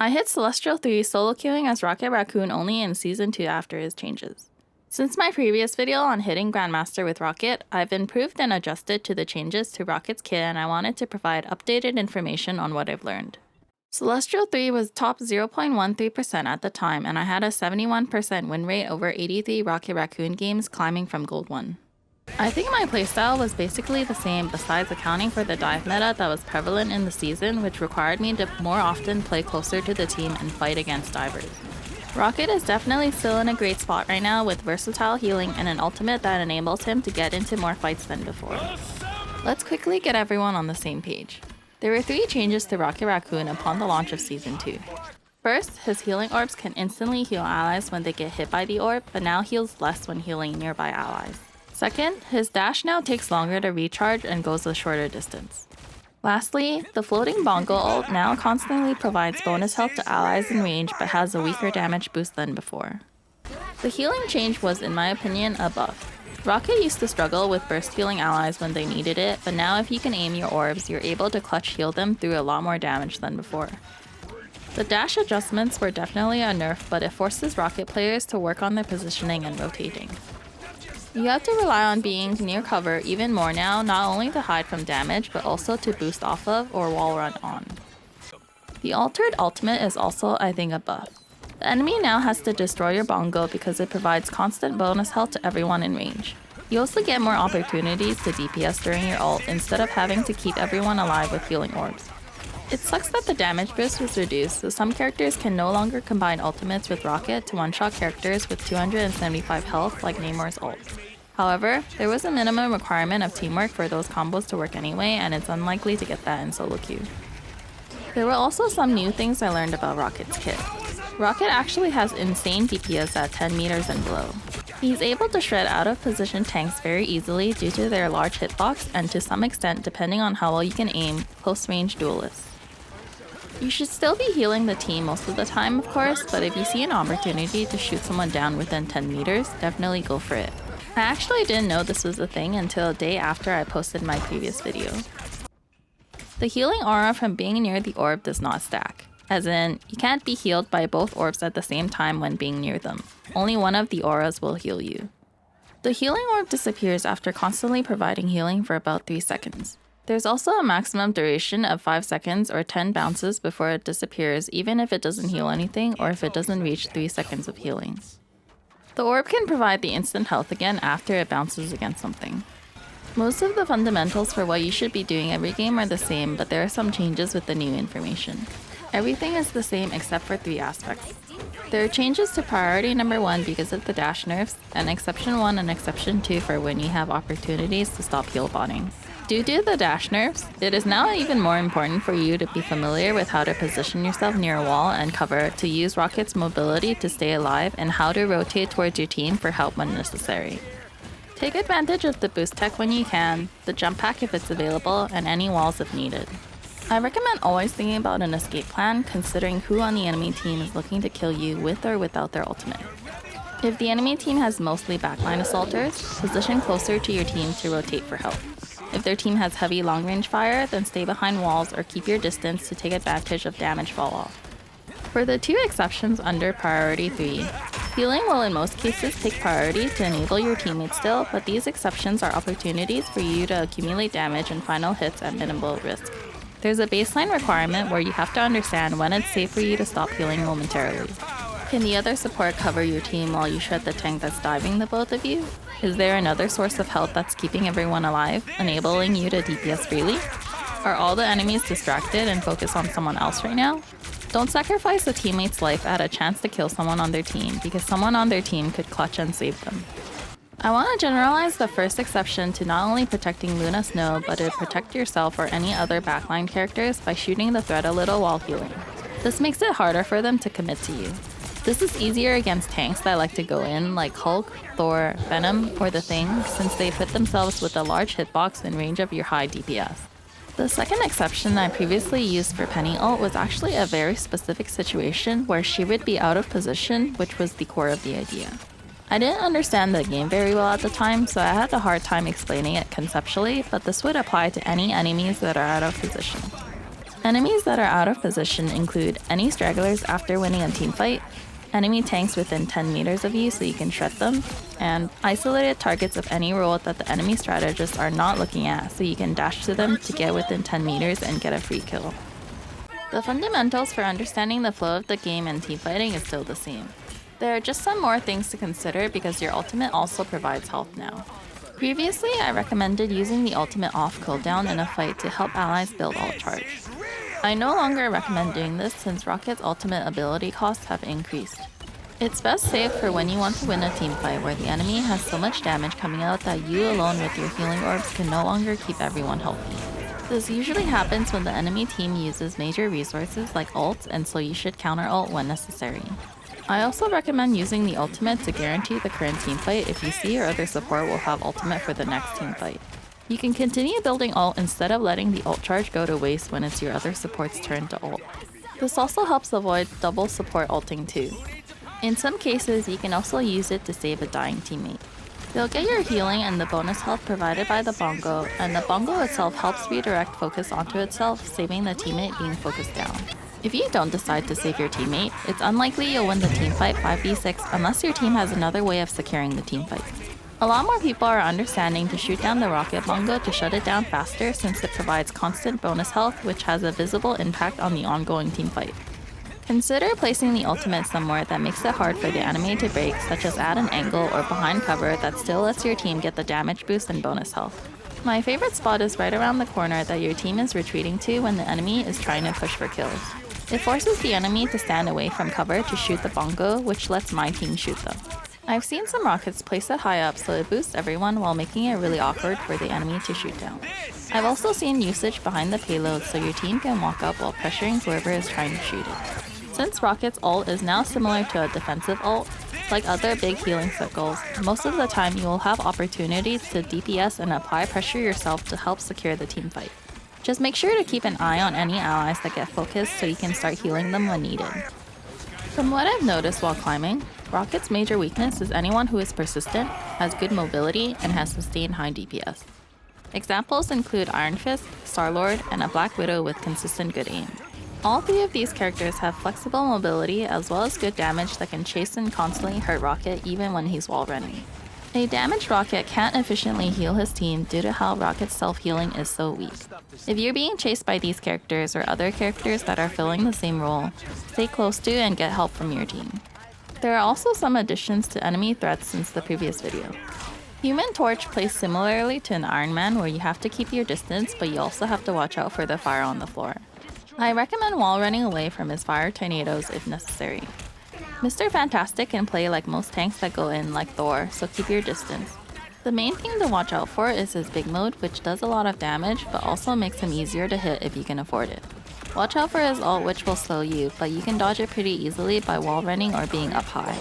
I hit Celestial 3 solo queuing as Rocket Raccoon only in Season 2 after his changes. Since my previous video on hitting Grandmaster with Rocket, I've improved and adjusted to the changes to Rocket's kit, and I wanted to provide updated information on what I've learned. Celestial 3 was top 0.13% at the time, and I had a 71% win rate over 83 Rocket Raccoon games, climbing from Gold 1. I think my playstyle was basically the same besides accounting for the dive meta that was prevalent in the season, which required me to more often play closer to the team and fight against divers. Rocket is definitely still in a great spot right now with versatile healing and an ultimate that enables him to get into more fights than before. Let's quickly get everyone on the same page. There were 3 changes to Rocket Raccoon upon the launch of Season 2. First, his healing orbs can instantly heal allies when they get hit by the orb, but now heals less when healing nearby allies. Second, his dash now takes longer to recharge and goes a shorter distance. Lastly, the floating bongo ult now constantly provides bonus health to allies in range but has a weaker damage boost than before. The healing change was, in my opinion, a buff. Rocket used to struggle with burst healing allies when they needed it, but now if you can aim your orbs, you're able to clutch heal them through a lot more damage than before. The dash adjustments were definitely a nerf, but it forces Rocket players to work on their positioning and rotating. You have to rely on being near cover even more now, not only to hide from damage, but also to boost off of or wall run on. The altered ultimate is also, I think, a buff. The enemy now has to destroy your bongo because it provides constant bonus health to everyone in range. You also get more opportunities to DPS during your ult instead of having to keep everyone alive with healing orbs. It sucks that the damage boost was reduced, so some characters can no longer combine ultimates with Rocket to one-shot characters with 275 health like Namor's ult. However, there was a minimum requirement of teamwork for those combos to work anyway, and it's unlikely to get that in solo queue. There were also some new things I learned about Rocket's kit. Rocket actually has insane DPS at 10 meters and below. He's able to shred out of position tanks very easily due to their large hitbox and to some extent, depending on how well you can aim, close-range duelists. You should still be healing the team most of the time, of course, but if you see an opportunity to shoot someone down within 10 meters, definitely go for it. I actually didn't know this was a thing until a day after I posted my previous video. The healing aura from being near the orb does not stack, as in, you can't be healed by both orbs at the same time when being near them. Only one of the auras will heal you. The healing orb disappears after constantly providing healing for about 3 seconds. There's also a maximum duration of 5 seconds or 10 bounces before it disappears, even if it doesn't heal anything or if it doesn't reach 3 seconds of healing. The orb can provide the instant health again after it bounces against something. Most of the fundamentals for what you should be doing every game are the same, but there are some changes with the new information. Everything is the same except for 3 aspects. There are changes to priority number 1 because of the dash nerfs, and exception 1 and exception 2 for when you have opportunities to stop heal botting. Due to the dash nerfs, it is now even more important for you to be familiar with how to position yourself near a wall and cover, to use Rocket's mobility to stay alive, and how to rotate towards your team for help when necessary. Take advantage of the boost tech when you can, the jump pack if it's available, and any walls if needed. I recommend always thinking about an escape plan, considering who on the enemy team is looking to kill you with or without their ultimate. If the enemy team has mostly backline assaulters, position closer to your team to rotate for help. If their team has heavy long-range fire, then stay behind walls or keep your distance to take advantage of damage fall-off. For the 2 exceptions under priority 3, healing will in most cases take priority to enable your teammates still, but these exceptions are opportunities for you to accumulate damage and final hits at minimal risk. There's a baseline requirement where you have to understand when it's safe for you to stop healing momentarily. Can the other support cover your team while you shred the tank that's diving the both of you? Is there another source of health that's keeping everyone alive, enabling you to DPS freely? Are all the enemies distracted and focus on someone else right now? Don't sacrifice a teammate's life at a chance to kill someone on their team, because someone on their team could clutch and save them. I want to generalize the first exception to not only protecting Luna Snow, but to protect yourself or any other backline characters by shooting the threat a little while healing. This makes it harder for them to commit to you. This is easier against tanks that like to go in, like Hulk, Thor, Venom, or the Thing, since they put themselves with a large hitbox in range of your high DPS. The second exception I previously used for Penny ult was actually a very specific situation where she would be out of position, which was the core of the idea. I didn't understand the game very well at the time, so I had a hard time explaining it conceptually, but this would apply to any enemies that are out of position. Enemies that are out of position include any stragglers after winning a team fight, enemy tanks within 10 meters of you so you can shred them, and isolated targets of any role that the enemy strategists are not looking at so you can dash to them to get within 10 meters and get a free kill. The fundamentals for understanding the flow of the game and teamfighting is still the same. There are just some more things to consider because your ultimate also provides health now. Previously, I recommended using the ultimate off cooldown in a fight to help allies build ult charge. I no longer recommend doing this since Rocket's ultimate ability costs have increased. It's best saved for when you want to win a team fight where the enemy has so much damage coming out that you alone with your healing orbs can no longer keep everyone healthy. This usually happens when the enemy team uses major resources like ults, and so you should counter ult when necessary. I also recommend using the ultimate to guarantee the current teamfight if you see your other support will have ultimate for the next teamfight. You can continue building ult instead of letting the ult charge go to waste when it's your other support's turn to ult. This also helps avoid double support ulting too. In some cases, you can also use it to save a dying teammate. You'll get your healing and the bonus health provided by the bongo, and the bongo itself helps redirect focus onto itself, saving the teammate being focused down. If you don't decide to save your teammate, it's unlikely you'll win the teamfight 5v6 unless your team has another way of securing the teamfight. A lot more people are understanding to shoot down the rocket bongo to shut it down faster since it provides constant bonus health which has a visible impact on the ongoing teamfight. Consider placing the ultimate somewhere that makes it hard for the enemy to break, such as at an angle or behind cover that still lets your team get the damage boost and bonus health. My favorite spot is right around the corner that your team is retreating to when the enemy is trying to push for kills. It forces the enemy to stand away from cover to shoot the bongo, which lets my team shoot them. I've seen some rockets placed it high up so it boosts everyone while making it really awkward for the enemy to shoot down. I've also seen usage behind the payload so your team can walk up while pressuring whoever is trying to shoot it. Since Rocket's ult is now similar to a defensive ult, like other big healing circles, most of the time you will have opportunities to DPS and apply pressure yourself to help secure the teamfight. Just make sure to keep an eye on any allies that get focused so you can start healing them when needed. From what I've noticed while climbing, Rocket's major weakness is anyone who is persistent, has good mobility, and has sustained high DPS. Examples include Iron Fist, Star-Lord, and a Black Widow with consistent good aim. All three of these characters have flexible mobility as well as good damage that can chase and constantly hurt Rocket even when he's wall running. A damaged Rocket can't efficiently heal his team due to how Rocket's self-healing is so weak. If you're being chased by these characters or other characters that are filling the same role, stay close to and get help from your team. There are also some additions to enemy threats since the previous video. Human Torch plays similarly to an Iron Man where you have to keep your distance but you also have to watch out for the fire on the floor. I recommend wall running away from his fire tornadoes if necessary. Mr. Fantastic can play like most tanks that go in like Thor, so keep your distance. The main thing to watch out for is his big mode, which does a lot of damage but also makes him easier to hit if you can afford it. Watch out for his ult, which will slow you, but you can dodge it pretty easily by wall running or being up high.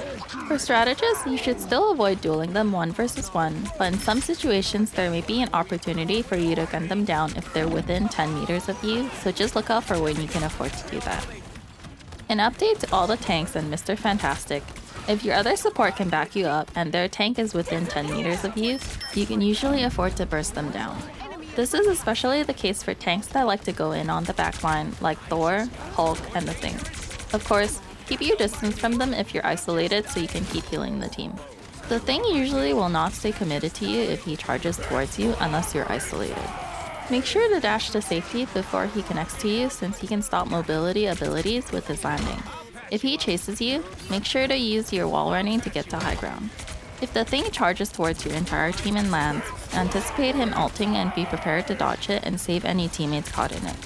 For strategists, you should still avoid dueling them 1 versus 1, but in some situations there may be an opportunity for you to gun them down if they're within 10 meters of you, so just look out for when you can afford to do that. An update to all the tanks and Mr. Fantastic: if your other support can back you up and their tank is within 10 meters of you, you can usually afford to burst them down. This is especially the case for tanks that like to go in on the backline like Thor, Hulk, and the Thing. Of course, keep your distance from them if you're isolated so you can keep healing the team. The Thing usually will not stay committed to you if he charges towards you unless you're isolated. Make sure to dash to safety before he connects to you since he can stop mobility abilities with his landing. If he chases you, make sure to use your wall running to get to high ground. If the Thing charges towards your entire team and lands, anticipate him ulting and be prepared to dodge it and save any teammates caught in it.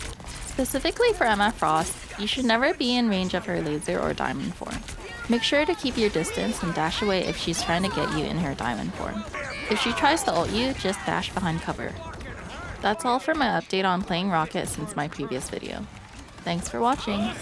Specifically for Emma Frost, you should never be in range of her laser or diamond form. Make sure to keep your distance and dash away if she's trying to get you in her diamond form. If she tries to ult you, just dash behind cover. That's all for my update on playing Rocket since my previous video. Thanks for watching!